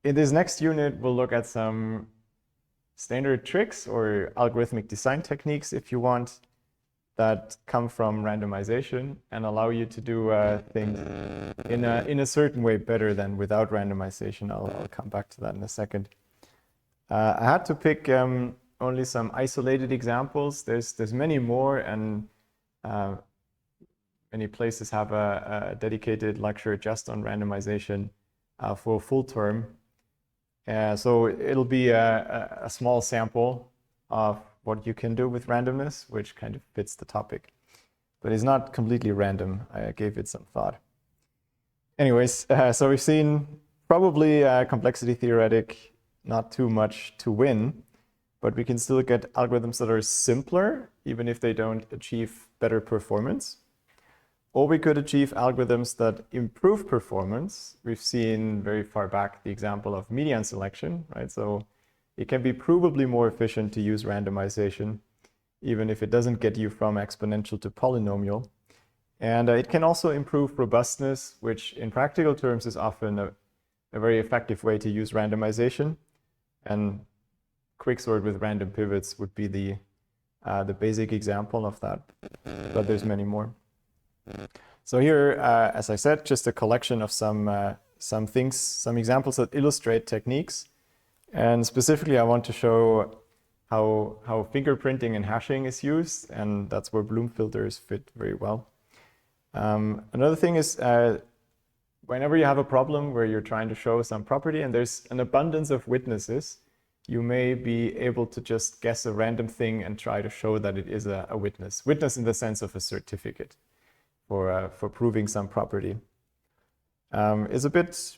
In this next unit, we'll look at some standard tricks or algorithmic design techniques, if you want, that come from randomization and allow you to do things in a certain way better than without randomization. I'll come back to that in a second. I had to pick only some isolated examples. There's many more, and many places have a dedicated lecture just on randomization for a full term. So it'll be a small sample of what you can do with randomness, which kind of fits the topic. But it's not completely random. I gave it some thought. Anyways, so we've seen probably complexity theoretic, not too much to win, but we can still get algorithms that are simpler, even if they don't achieve better performance. Or we could achieve algorithms that improve performance. We've seen very far back the example of median selection, right? So it can be provably more efficient to use randomization, even if it doesn't get you from exponential to polynomial. And it can also improve robustness, which in practical terms is often a very effective way to use randomization. And quicksort with random pivots would be the basic example of that, but there's many more. So here, as I said, just a collection of some examples that illustrate techniques. And specifically, I want to show how fingerprinting and hashing is used, and that's where Bloom filters fit very well. Another thing is, whenever you have a problem where you're trying to show some property and there's an abundance of witnesses, you may be able to just guess a random thing and try to show that it is a witness. Witness in the sense of a certificate for proving some property. Is a bit,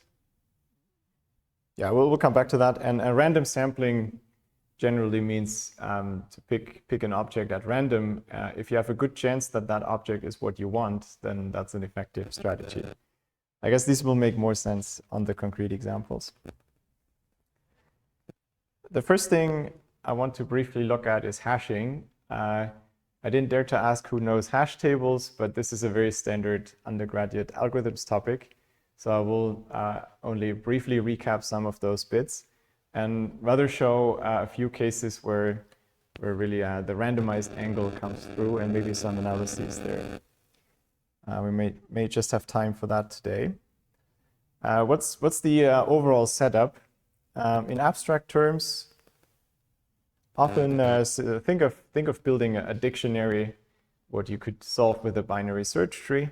yeah, we'll come back to that. And random sampling generally means to pick an object at random. If you have a good chance that that object is what you want, then that's an effective strategy. I guess this will make more sense on the concrete examples. The first thing I want to briefly look at is hashing. I didn't dare to ask who knows hash tables, but this is a very standard undergraduate algorithms topic. So I will only briefly recap some of those bits and rather show a few cases where really the randomized angle comes through and maybe some analyses there. We may just have time for that today. What's the overall setup? In abstract terms, often think of building a dictionary, what you could solve with a binary search tree.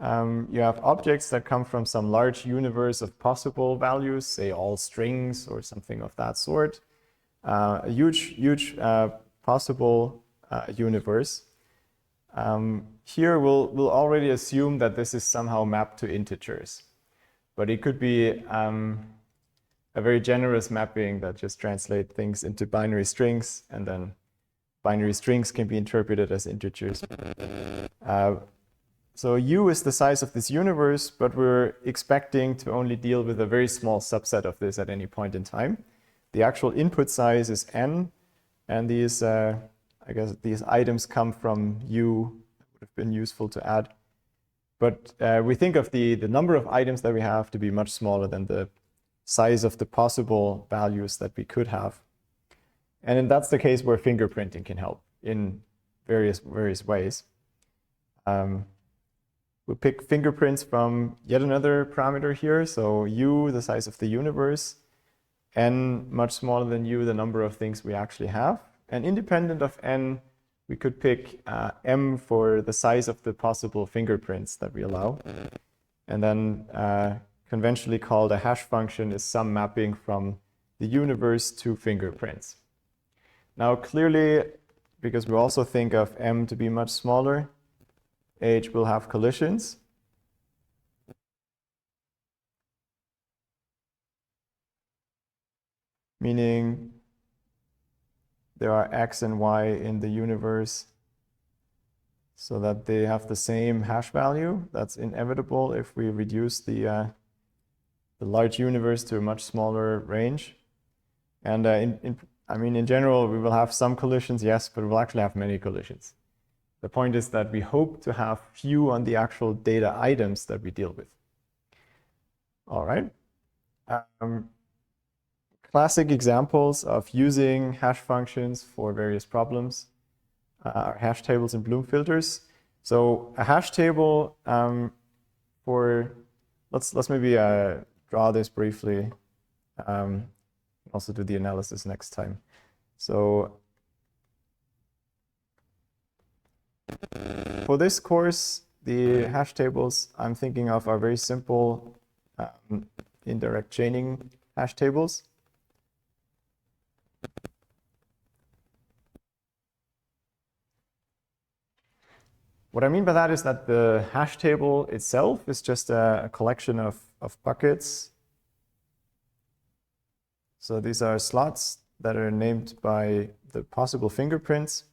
You have objects that come from some large universe of possible values, say all strings or something of that sort. A huge possible universe. Here we'll already assume that this is somehow mapped to integers, but it could be a very generous mapping that just translates things into binary strings, and then binary strings can be interpreted as integers. So U is the size of this universe, but we're expecting to only deal with a very small subset of this at any point in time. The actual input size is N, and these, I guess these items come from U. It would have been useful to add. But we think of the number of items that we have to be much smaller than the size of the possible values that we could have. And that's the case where fingerprinting can help in various ways. We'll pick fingerprints from yet another parameter here. So U, the size of the universe, N, much smaller than U, the number of things we actually have. And independent of N, we could pick M for the size of the possible fingerprints that we allow. And then conventionally called a hash function is some mapping from the universe to fingerprints. Now clearly, because we also think of M to be much smaller, H will have collisions. Meaning there are X and Y in the universe so that they have the same hash value. That's inevitable if we reduce the large universe to a much smaller range. And in general, we will have some collisions, yes, but we'll actually have many collisions. The point is that we hope to have few on the actual data items that we deal with. All right. classic examples of using hash functions for various problems are hash tables and Bloom filters. So a hash table let's maybe draw this briefly. Also do the analysis next time. So for this course, the hash tables I'm thinking of are very simple indirect chaining hash tables. What I mean by that is that the hash table itself is just a collection of buckets. So these are slots that are named by the possible fingerprints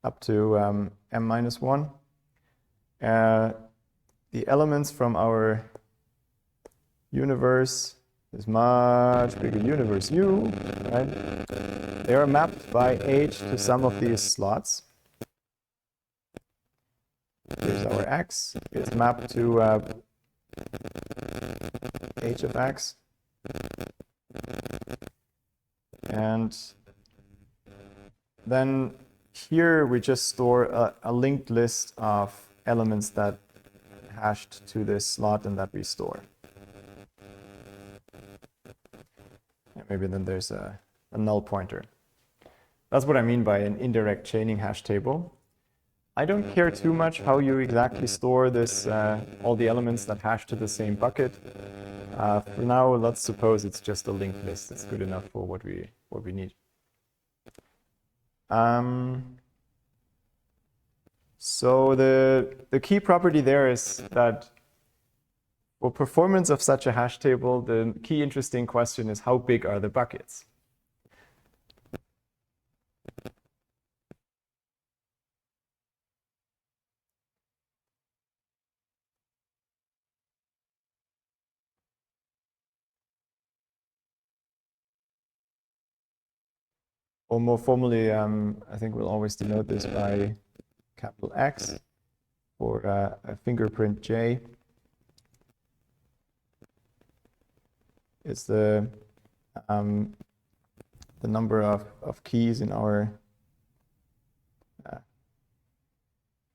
up to m-1. The elements from our universe, this much bigger universe U, right? They are mapped by h to some of these slots. Here's our x. It's mapped to h of x. And then here we just store a linked list of elements that hashed to this slot and that we store. And maybe then there's a null pointer. That's what I mean by an indirect chaining hash table. I don't care too much how you exactly store this, all the elements that hash to the same bucket. For now, let's suppose it's just a linked list. It's good enough for what we need. So the key property there is that for performance of such a hash table, the key interesting question is how big are the buckets? Or more formally, I think we'll always denote this by capital X for a fingerprint J. It's the number of keys in our.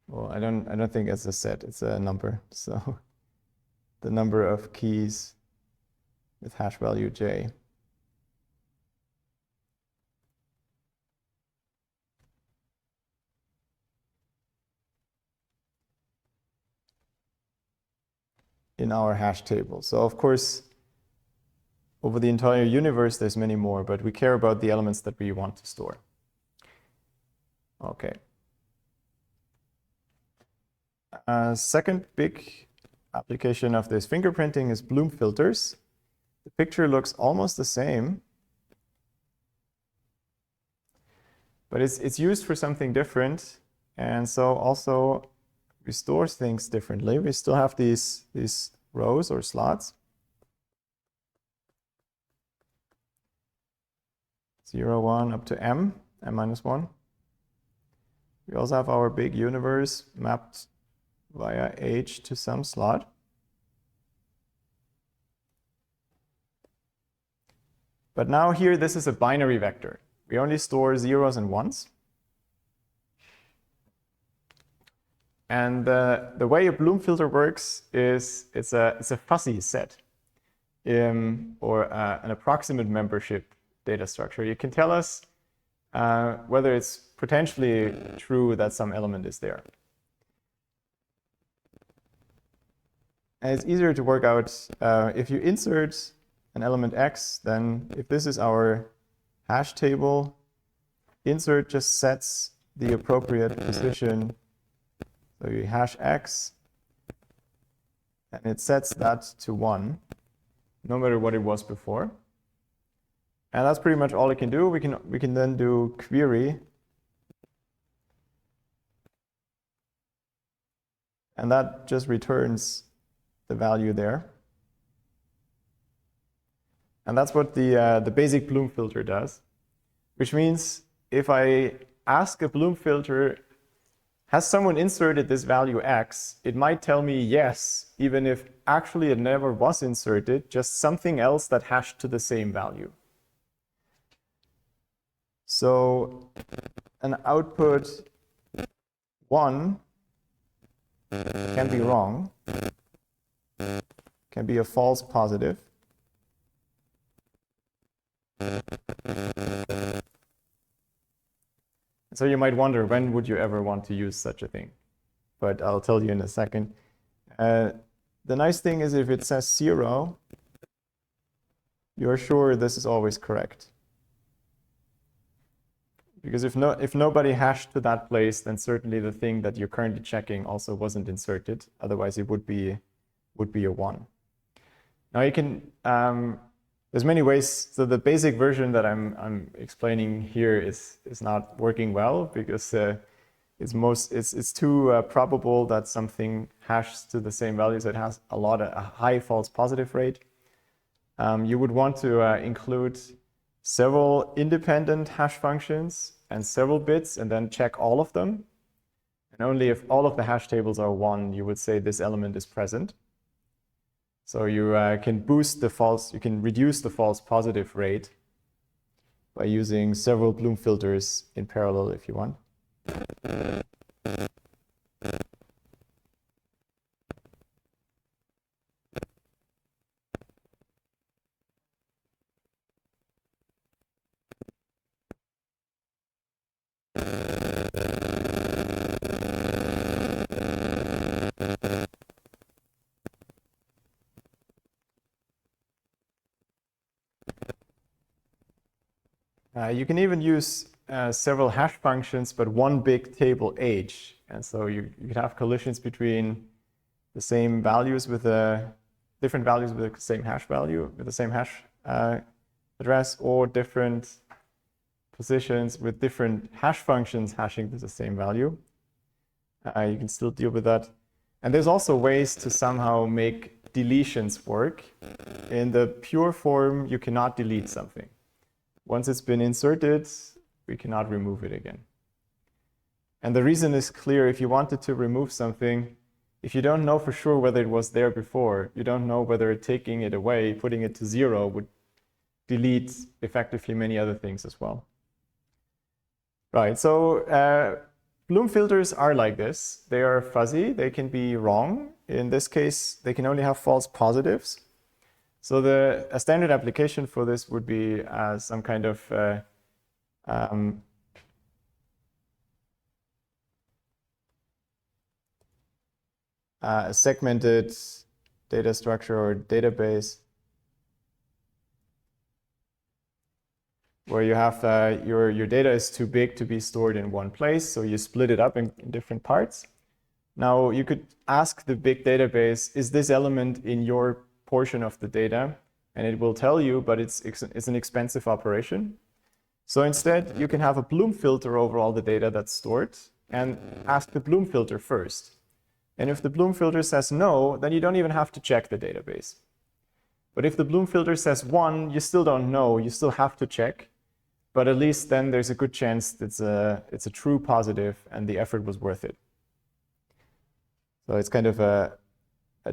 Well, I don't think it's a set; it's a number. So the number of keys with hash value J. In our hash table. So of course, over the entire universe, there's many more, but we care about the elements that we want to store. Okay. Second big application of this fingerprinting is Bloom filters. The picture looks almost the same, but it's used for something different, and so also we store things differently. We still have these rows or slots. 0, 1 up to m-1. We also have our big universe mapped via h to some slot. But now here, this is a binary vector. We only store zeros and ones. And the way a Bloom filter works is it's a fuzzy set or an approximate membership data structure. You can tell us whether it's potentially true that some element is there. And it's easier to work out if you insert an element x, then if this is our hash table, insert just sets the appropriate position. So you hash x, and it sets that to 1, no matter what it was before. And that's pretty much all it can do. We can then do query, and that just returns the value there. And that's what the basic Bloom filter does, which means if I ask a Bloom filter has someone inserted this value x, it might tell me yes, even if actually it never was inserted, just something else that hashed to the same value. So an output 1 can be wrong, can be a false positive. So you might wonder, when would you ever want to use such a thing? But I'll tell you in a second. The nice thing is if it says 0, you're sure this is always correct. Because if nobody hashed to that place, then certainly the thing that you're currently checking also wasn't inserted. Otherwise, it would be a 1. Now you can, there's many ways. So the basic version that I'm explaining here is not working well because it's too probable that something hashes to the same values. It has a high false positive rate. You would want to include several independent hash functions and several bits and then check all of them. And only if all of the hash tables are 1, you would say this element is present. So you can reduce the false positive rate by using several Bloom filters in parallel if you want. You can even use several hash functions, but one big table H. And so you could have collisions between the same values with different values with the same hash value, with the same hash address, or different positions with different hash functions hashing to the same value. You can still deal with that. And there's also ways to somehow make deletions work. In the pure form, you cannot delete something. Once it's been inserted, we cannot remove it again. And the reason is clear. If you wanted to remove something, if you don't know for sure whether it was there before, you don't know whether taking it away, putting it to 0 would delete effectively many other things as well. Right, so Bloom filters are like this. They are fuzzy, they can be wrong. In this case, they can only have false positives. So a standard application for this would be some kind of a segmented data structure or database where you have your data is too big to be stored in one place, so you split it up in different parts. Now you could ask the big database, is this element in your portion of the data? And it will tell you, but it's an expensive operation. So instead, you can have a Bloom filter over all the data that's stored and ask the Bloom filter first. And if the Bloom filter says no, then you don't even have to check the database. But if the Bloom filter says 1, you still don't know, you still have to check. But at least then there's a good chance it's a true positive and the effort was worth it. So it's kind of a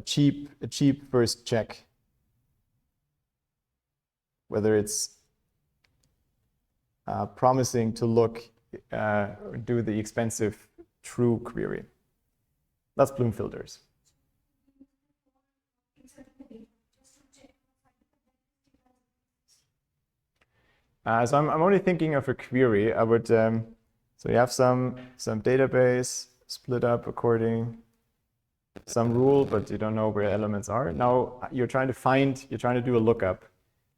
cheap first check, whether it's promising to do the expensive true query. That's Bloom filters. So I'm only thinking of a query. I would so you have some database split up according some rule, but you don't know where elements are. Now you're trying to do a lookup.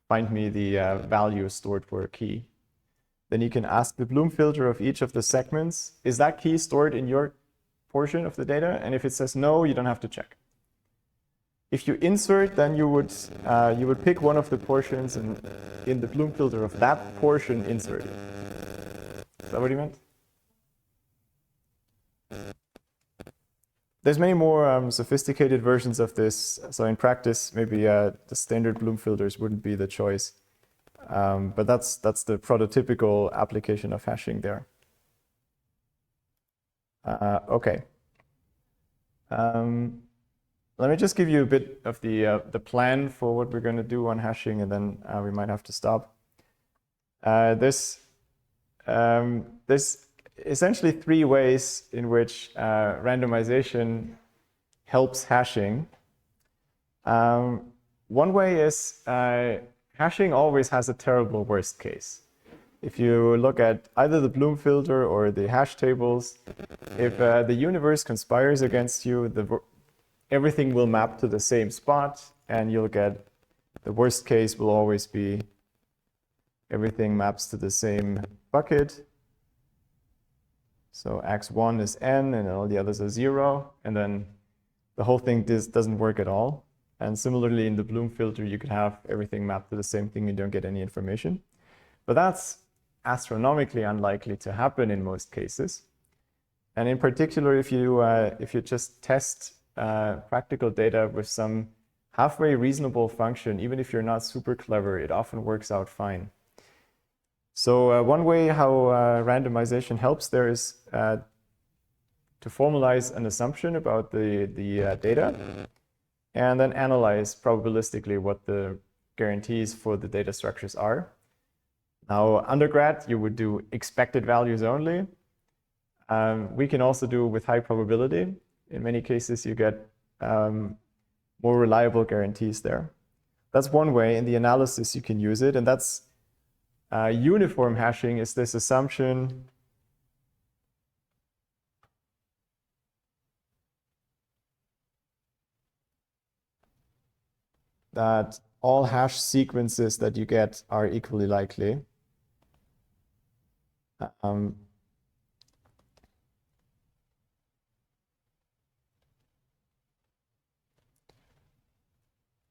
Find me the value stored for a key. Then you can ask the Bloom filter of each of the segments, is that key stored in your portion of the data? And if it says no, you don't have to check. If you insert, then you would pick one of the portions and in the Bloom filter of that portion insert it. Is that what you meant? There's many more sophisticated versions of this. So in practice, maybe the standard Bloom filters wouldn't be the choice. But that's the prototypical application of hashing there. Okay. Let me just give you a bit of the plan for what we're going to do on hashing, and then we might have to stop. There's essentially three ways in which randomization helps hashing. One way is hashing always has a terrible worst case. If you look at either the Bloom filter or the hash tables, if the universe conspires against you, everything will map to the same spot, and you'll get the worst case will always be everything maps to the same bucket. So x1 is n, and all the others are 0, and then the whole thing doesn't work at all. And similarly, in the Bloom filter, you could have everything mapped to the same thing, you don't get any information. But that's astronomically unlikely to happen in most cases. And in particular, if you just test practical data with some halfway reasonable function, even if you're not super clever, it often works out fine. So one way how randomization helps there is to formalize an assumption about the data, and then analyze probabilistically what the guarantees for the data structures are. Now, undergrad, you would do expected values only. We can also do with high probability. In many cases, you get more reliable guarantees there. That's one way. In the analysis, you can use it, and that's uniform hashing is this assumption that all hash sequences that you get are equally likely.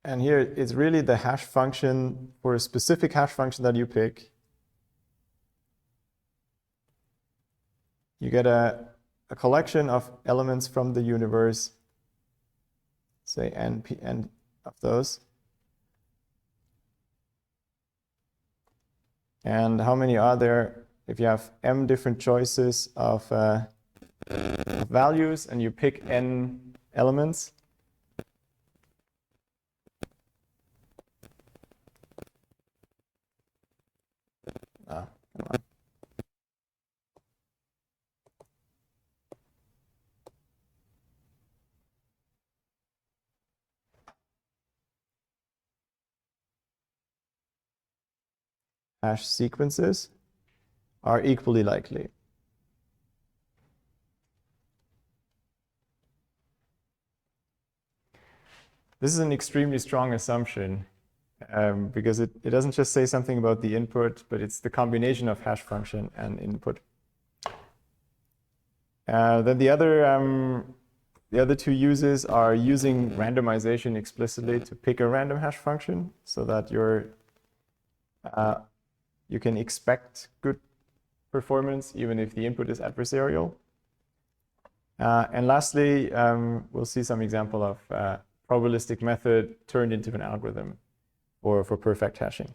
And here it's really the hash function for a specific hash function that you pick. You get a collection of elements from the universe, say n of those. And how many are there? If you have m different choices of values and you pick n elements, come on. Hash sequences are equally likely. This is an extremely strong assumption because it doesn't just say something about the input, but it's the combination of hash function and input. Then the other two uses are using randomization explicitly to pick a random hash function so that you can expect good performance even if the input is adversarial. And lastly, we'll see some example of probabilistic method turned into an algorithm for perfect hashing.